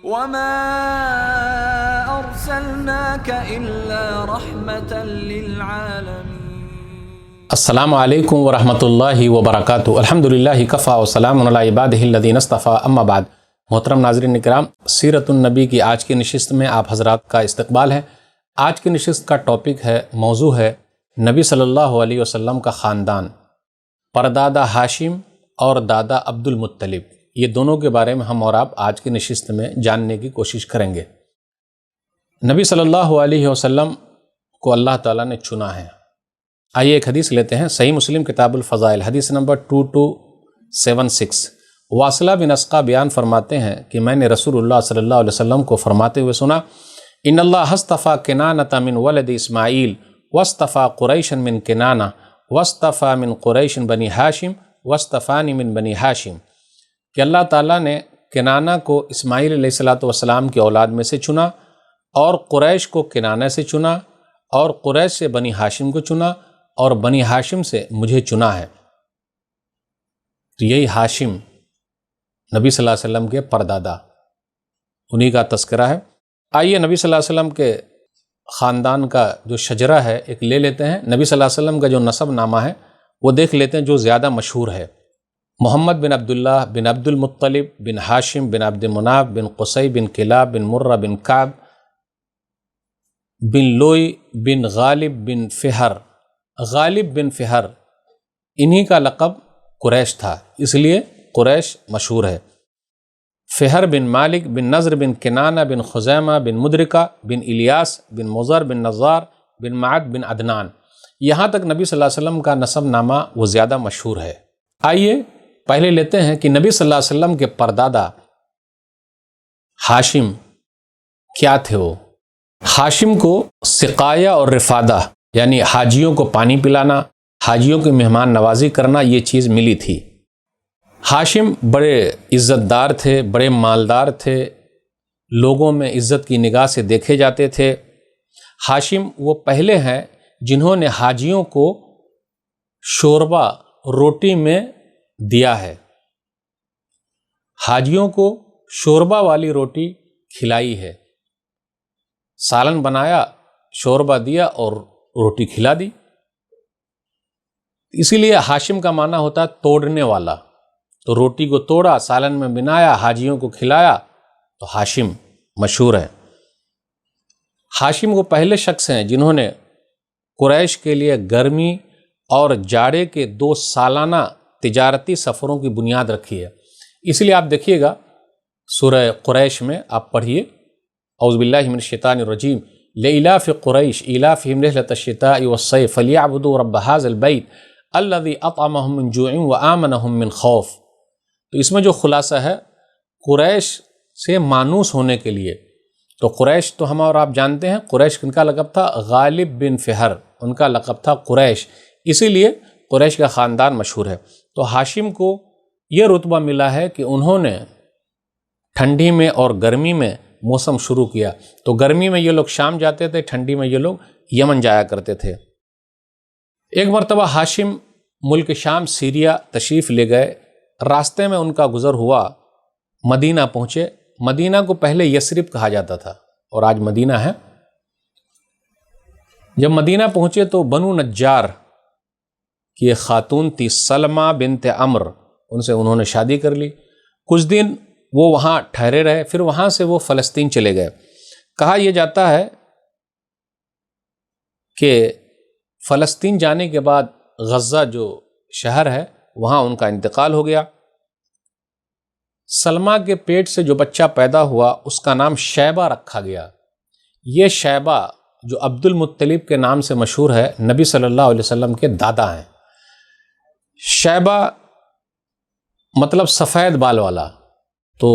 وما أرسلناك إلا رحمة للعالمين۔ السلام علیکم ورحمۃ اللہ وبرکاتہ۔ الحمدللہ کفا وسلام علی عبادہ الذین اصطفیٰ، اما بعد۔ محترم ناظرین اکرام، سیرت النبی کی آج کی نشست میں آپ حضرات کا استقبال ہے۔ آج کی نشست کا ٹاپک ہے، موضوع ہے نبی صلی اللہ علیہ وسلم کا خاندان، پردادا ہاشم اور دادا عبد المطلب۔ یہ دونوں کے بارے میں ہم اور آپ آج کی نشست میں جاننے کی کوشش کریں گے۔ نبی صلی اللہ علیہ وسلم کو اللہ تعالیٰ نے چنا ہے۔ آئیے ایک حدیث لیتے ہیں، صحیح مسلم کتاب الفضائل، حدیث نمبر 2276۔ واصلہ بن اسقا بیان فرماتے ہیں کہ میں نے رسول اللہ صلی اللہ علیہ وسلم کو فرماتے ہوئے سنا، ان اللہ اصطفیٰ کنانۃ من ولد اسماعیل واصطفیٰ قریشا من کنانہ واصطفیٰ من قریش بنی ہاشم واصطفانی من بنی ہاشم، کہ اللہ تعالیٰ نے کنانہ کو اسماعیل علیہ السلام کی اولاد میں سے چنا، اور قریش کو کنانہ سے چنا، اور قریش سے بنی ہاشم کو چنا، اور بنی ہاشم سے مجھے چنا ہے۔ تو یہی ہاشم نبی صلی اللہ علیہ وسلم کے پردادا، انہی کا تذکرہ ہے۔ آئیے نبی صلی اللہ علیہ وسلم کے خاندان کا جو شجرہ ہے ایک لے لیتے ہیں۔ نبی صلی اللہ علیہ وسلم کا جو نسب نامہ ہے وہ دیکھ لیتے ہیں، جو زیادہ مشہور ہے۔ محمد بن عبداللہ بن عبد المطلب بن ہاشم بن عبد مناف بن قصی بن کلاب بن مرہ بن کعب بن لوئی بن غالب بن فہر، غالب بن فہر انہی کا لقب قریش تھا، اس لیے قریش مشہور ہے۔ فہر بن مالک بن نضر بن کنانہ بن خزیمہ بن مدرکہ بن الیاس بن مضر بن نزار بن معد بن عدنان، یہاں تک نبی صلی اللہ علیہ وسلم کا نسب نامہ وہ زیادہ مشہور ہے۔ آئیے پہلے لیتے ہیں کہ نبی صلی اللہ علیہ وسلم کے پردادا ہاشم کیا تھے۔ وہ ہاشم کو سقایا اور رفادہ، یعنی حاجیوں کو پانی پلانا، حاجیوں کی مہمان نوازی کرنا، یہ چیز ملی تھی۔ ہاشم بڑے عزت دار تھے، بڑے مالدار تھے، لوگوں میں عزت کی نگاہ سے دیکھے جاتے تھے۔ ہاشم وہ پہلے ہیں جنہوں نے حاجیوں کو شوربہ روٹی میں دیا ہے، حاجیوں کو شوربہ والی روٹی کھلائی ہے، سالن بنایا، شوربہ دیا اور روٹی کھلا دی۔ اسی لیے ہاشم کا معنی ہوتا ہے توڑنے والا، تو روٹی کو توڑا، سالن میں بنایا، حاجیوں کو کھلایا، تو ہاشم مشہور ہے۔ ہاشم وہ پہلے شخص ہیں جنہوں نے قریش کے لیے گرمی اور جاڑے کے 2 سالانہ تجارتی سفروں کی بنیاد رکھی ہے۔ اس لیے آپ دیکھیے گا سورہ قریش میں آپ پڑھیے، اعوذ باللہ من الشیطان الرجیم، لإلاف قریش ایلافہم رحلۃ الشتاء والصیف فلیعبدوا رب ھذا البیت الذی اطعمہم من جوع وآمنہم من خوف۔ تو اس میں جو خلاصہ ہے، قریش سے مانوس ہونے کے لیے، تو قریش تو ہم اور آپ جانتے ہیں، قریش ان کا لقب تھا غالب بن فہر، ان کا لقب تھا قریش، اسی لیے قریش کا خاندان مشہور ہے۔ تو ہاشم کو یہ رتبہ ملا ہے کہ انہوں نے ٹھنڈی میں اور گرمی میں موسم شروع کیا، تو گرمی میں یہ لوگ شام جاتے تھے، ٹھنڈی میں یہ لوگ یمن جایا کرتے تھے۔ ایک مرتبہ ہاشم ملک شام سیریا تشریف لے گئے، راستے میں ان کا گزر ہوا، مدینہ پہنچے۔ مدینہ کو پہلے یثرب کہا جاتا تھا اور آج مدینہ ہے۔ جب مدینہ پہنچے تو بنو نجار کی ایک خاتون تھی، سلمہ بنت عمر، ان سے انہوں نے شادی کر لی۔ کچھ دن وہ وہاں ٹھہرے رہے، پھر وہاں سے وہ فلسطین چلے گئے۔ کہا یہ جاتا ہے کہ فلسطین جانے کے بعد غزہ جو شہر ہے وہاں ان کا انتقال ہو گیا۔ سلمہ کے پیٹ سے جو بچہ پیدا ہوا اس کا نام شیبہ رکھا گیا۔ یہ شیبہ جو عبد المطلب کے نام سے مشہور ہے، نبی صلی اللہ علیہ وسلم کے دادا ہیں۔ شیبہ مطلب سفید بال والا، تو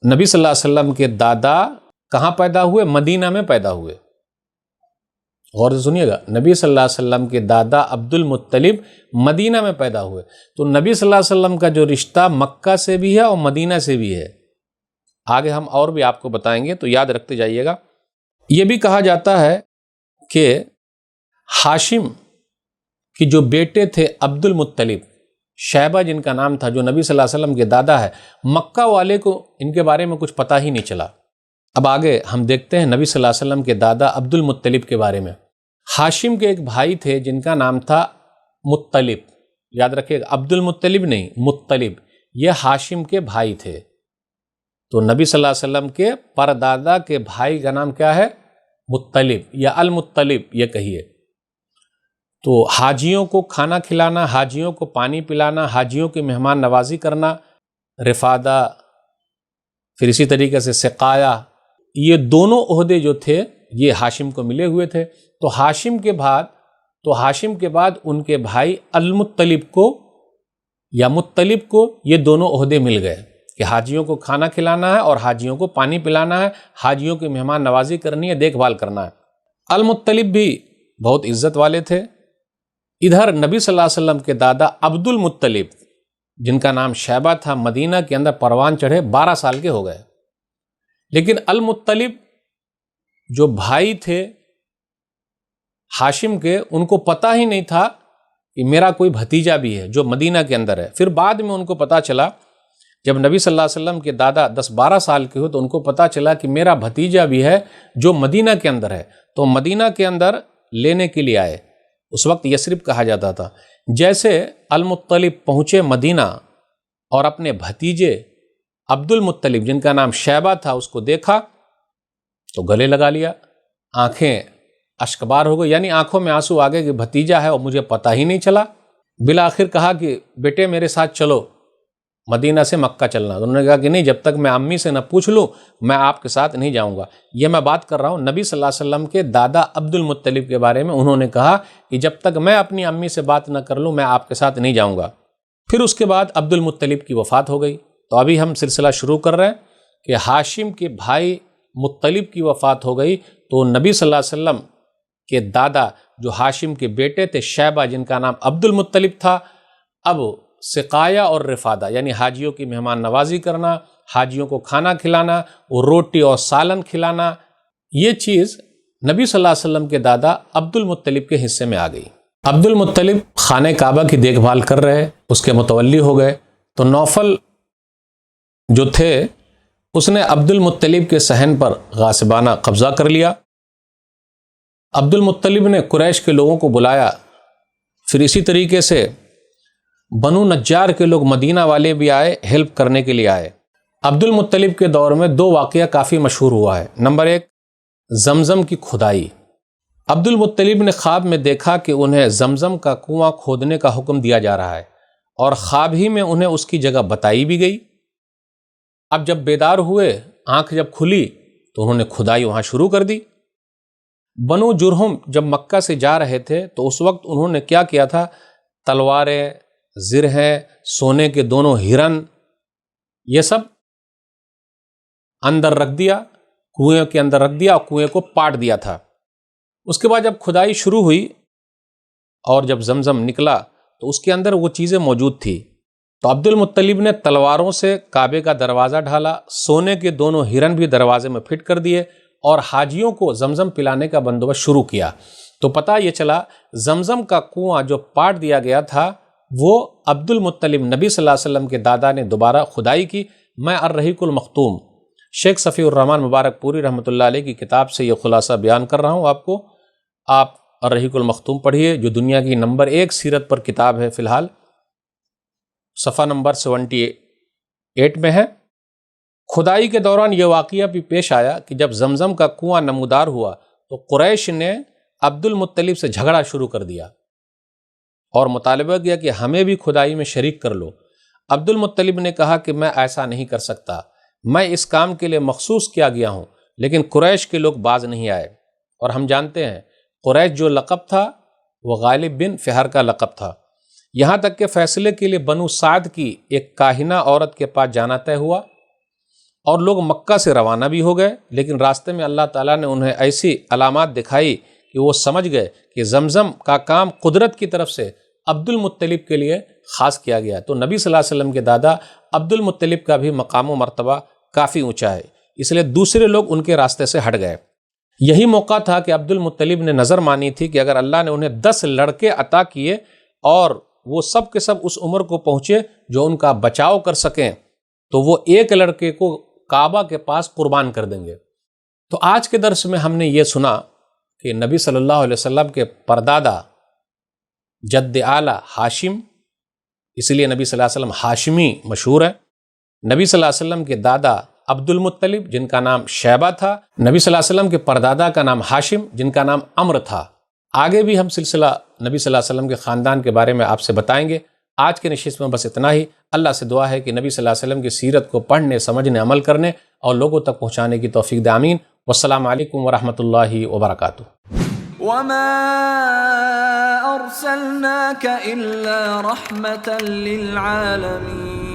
نبی صلی اللہ علیہ وسلم کے دادا کہاں پیدا ہوئے؟ مدینہ میں پیدا ہوئے۔ غور سے سنیے گا، نبی صلی اللہ علیہ وسلم کے دادا عبد المطلب مدینہ میں پیدا ہوئے، تو نبی صلی اللہ علیہ وسلم کا جو رشتہ مکہ سے بھی ہے اور مدینہ سے بھی ہے۔ آگے ہم اور بھی آپ کو بتائیں گے، تو یاد رکھتے جائیے گا۔ یہ بھی کہا جاتا ہے کہ ہاشم کہ جو بیٹے تھے عبد المطلب، شیبہ جن کا نام تھا، جو نبی صلی اللہ علیہ وسلم کے دادا ہے، مکہ والے کو ان کے بارے میں کچھ پتہ ہی نہیں چلا۔ اب آگے ہم دیکھتے ہیں نبی صلی اللہ علیہ وسلم کے دادا عبد المطلب کے بارے میں۔ ہاشم کے ایک بھائی تھے جن کا نام تھا مطلب، یاد رکھیے گا، عبد المطلب نہیں، مطلب، یہ ہاشم کے بھائی تھے۔ تو نبی صلی اللہ علیہ وسلم کے پردادا کے بھائی کا نام کیا ہے؟ مطلب یا المطلب یہ کہیے۔ تو حاجیوں کو کھانا کھلانا، حاجیوں کو پانی پلانا، حاجیوں کی مہمان نوازی کرنا، رفادہ، پھر اسی طریقے سے سقایا، یہ دونوں عہدے جو تھے یہ ہاشم کو ملے ہوئے تھے۔ تو ہاشم کے بعد ان کے بھائی المطلب کو یا مطلب کو یہ دونوں عہدے مل گئے کہ حاجیوں کو کھانا کھلانا ہے اور حاجیوں کو پانی پلانا ہے، حاجیوں کی مہمان نوازی کرنی ہے، دیکھ بھال کرنا ہے۔ المطلب بھی بہت عزت والے تھے۔ ادھر نبی صلی اللہ علیہ وسلم کے دادا عبد المطلب جن کا نام شیبہ تھا، مدینہ کے اندر پروان چڑھے، 12 سال کے ہو گئے۔ لیکن المطلب جو بھائی تھے ہاشم کے، ان کو پتہ ہی نہیں تھا کہ میرا کوئی بھتیجا بھی ہے جو مدینہ کے اندر ہے۔ پھر بعد میں ان کو پتہ چلا، جب نبی صلی اللہ علیہ وسلم کے دادا 10-12 سال کے ہوئے تو ان کو پتہ چلا کہ میرا بھتیجا بھی ہے جو مدینہ کے اندر ہے۔ تو مدینہ کے اندر لینے کے لیے آئے، اس وقت یثرب کہا جاتا تھا۔ جیسے المطلب پہنچے مدینہ اور اپنے بھتیجے عبد المطلب جن کا نام شیبہ تھا اس کو دیکھا تو گلے لگا لیا، آنکھیں اشکبار ہو گئی، یعنی آنکھوں میں آنسو آ گئے کہ بھتیجا ہے اور مجھے پتہ ہی نہیں چلا۔ بالآخر کہا کہ بیٹے میرے ساتھ چلو، مدینہ سے مکہ چلنا۔ انہوں نے کہا کہ نہیں، جب تک میں امی سے نہ پوچھ لوں میں آپ کے ساتھ نہیں جاؤں گا۔ یہ میں بات کر رہا ہوں نبی صلی اللہ علیہ وسلم کے دادا عبد المطلب کے بارے میں۔ انہوں نے کہا کہ جب تک میں اپنی امی سے بات نہ کر لوں میں آپ کے ساتھ نہیں جاؤں گا۔ پھر اس کے بعد عبد المطلب کی وفات ہو گئی۔ تو ابھی ہم سلسلہ شروع کر رہے ہیں کہ ہاشم کے بھائی مطلب کی وفات ہو گئی تو نبی صلی اللہ علیہ وسلم کے دادا جو ہاشم کے بیٹے تھے شیبہ جن کا نام عبد المطلب تھا، اب سقایا اور رفادہ یعنی حاجیوں کی مہمان نوازی کرنا، حاجیوں کو کھانا کھلانا، اور روٹی اور سالن کھلانا، یہ چیز نبی صلی اللہ علیہ وسلم کے دادا عبد المطلب کے حصے میں آ گئی۔ عبد المطلب خانہ کعبہ کی دیکھ بھال کر رہے، اس کے متولی ہو گئے تو نوفل جو تھے اس نے عبد المطلب کے صحن پر غاصبانہ قبضہ کر لیا۔ عبد المطلب نے قریش کے لوگوں کو بلایا، پھر اسی طریقے سے بنو نجار کے لوگ مدینہ والے بھی آئے، ہیلپ کرنے کے لیے آئے۔ عبد المطلب کے دور میں 2 واقعہ کافی مشہور ہوا ہے۔ نمبر 1، زمزم کی کھدائی۔ عبد المطلب نے خواب میں دیکھا کہ انہیں زمزم کا کنواں کھودنے کا حکم دیا جا رہا ہے، اور خواب ہی میں انہیں اس کی جگہ بتائی بھی گئی۔ اب جب بیدار ہوئے، آنکھ جب کھلی تو انہوں نے کھدائی وہاں شروع کر دی۔ بنو جرہم جب مکہ سے جا رہے تھے تو اس وقت انہوں نے کیا کیا تھا، تلواریں، زرہیں، سونے کے 2 ہرن، یہ سب اندر رکھ دیا، کنویں کے اندر رکھ دیا اور کنویں کو پاٹ دیا تھا۔ اس کے بعد جب کھدائی شروع ہوئی اور جب زمزم نکلا تو اس کے اندر وہ چیزیں موجود تھی۔ تو عبد المطلب نے تلواروں سے کعبے کا دروازہ ڈھالا، سونے کے 2 ہرن بھی دروازے میں فٹ کر دیے، اور حاجیوں کو زمزم پلانے کا بندوبست شروع کیا۔ تو پتہ یہ چلا زمزم کا کنواں جو پاٹ دیا گیا تھا وہ عبد المطلب نبی صلی اللہ علیہ وسلم کے دادا نے دوبارہ کھدائی کی۔ میں الرحیق المختوم شیخ صفی الرحمن مبارک پوری رحمۃ اللہ علیہ کی کتاب سے یہ خلاصہ بیان کر رہا ہوں آپ کو۔ آپ الرحیق المختوم پڑھیے، جو دنیا کی نمبر 1 سیرت پر کتاب ہے، فی الحال صفحہ نمبر 78 میں ہے۔ کھدائی کے دوران یہ واقعہ بھی پیش آیا کہ جب زمزم کا کنواں نمودار ہوا تو قریش نے عبد المطلب سے جھگڑا شروع کر دیا اور مطالبہ کیا کہ ہمیں بھی کھدائی میں شریک کر لو۔ عبد المطلب نے کہا کہ میں ایسا نہیں کر سکتا، میں اس کام کے لیے مخصوص کیا گیا ہوں، لیکن قریش کے لوگ باز نہیں آئے۔ اور ہم جانتے ہیں قریش جو لقب تھا وہ غالب بن فہر کا لقب تھا۔ یہاں تک کہ فیصلے کے لیے بنو سعد کی ایک کاہنہ عورت کے پاس جانا طے ہوا اور لوگ مکہ سے روانہ بھی ہو گئے، لیکن راستے میں اللہ تعالیٰ نے انہیں ایسی علامات دکھائی کہ وہ سمجھ گئے کہ زمزم کا کام قدرت کی طرف سے عبد المطلب کے لیے خاص کیا گیا۔ تو نبی صلی اللہ علیہ وسلم کے دادا عبد المطلب کا بھی مقام و مرتبہ کافی اونچا ہے، اس لیے دوسرے لوگ ان کے راستے سے ہٹ گئے۔ یہی موقع تھا کہ عبد المطلب نے نظر مانی تھی کہ اگر اللہ نے انہیں 10 لڑکے عطا کیے اور وہ سب کے سب اس عمر کو پہنچے جو ان کا بچاؤ کر سکیں، تو وہ ایک لڑکے کو کعبہ کے پاس قربان کر دیں گے۔ تو آج کے درس میں ہم نے یہ سنا کہ نبی صلی اللہ علیہ وسلم کے پردادا جد اعلیٰ ہاشم، اس لیے نبی صلی اللہ علیہ وسلم ہاشمی مشہور ہے۔ نبی صلی اللہ علیہ وسلم کے دادا عبد المطلب جن کا نام شیبہ تھا، نبی صلی اللہ علیہ وسلم کے پردادا کا نام ہاشم جن کا نام عمر تھا۔ آگے بھی ہم سلسلہ نبی صلی اللہ علیہ وسلم کے خاندان کے بارے میں آپ سے بتائیں گے۔ آج کے نشست میں بس اتنا ہی۔ اللہ سے دعا ہے کہ نبی صلی اللہ علیہ وسلم کی سیرت کو پڑھنے، سمجھنے، عمل کرنے اور لوگوں تک پہنچانے کی توفیق دے، آمین۔ والسلام علیکم ورحمۃ اللہ وبرکاتہ۔ وما أرسلناك إلا رحمة للعالمين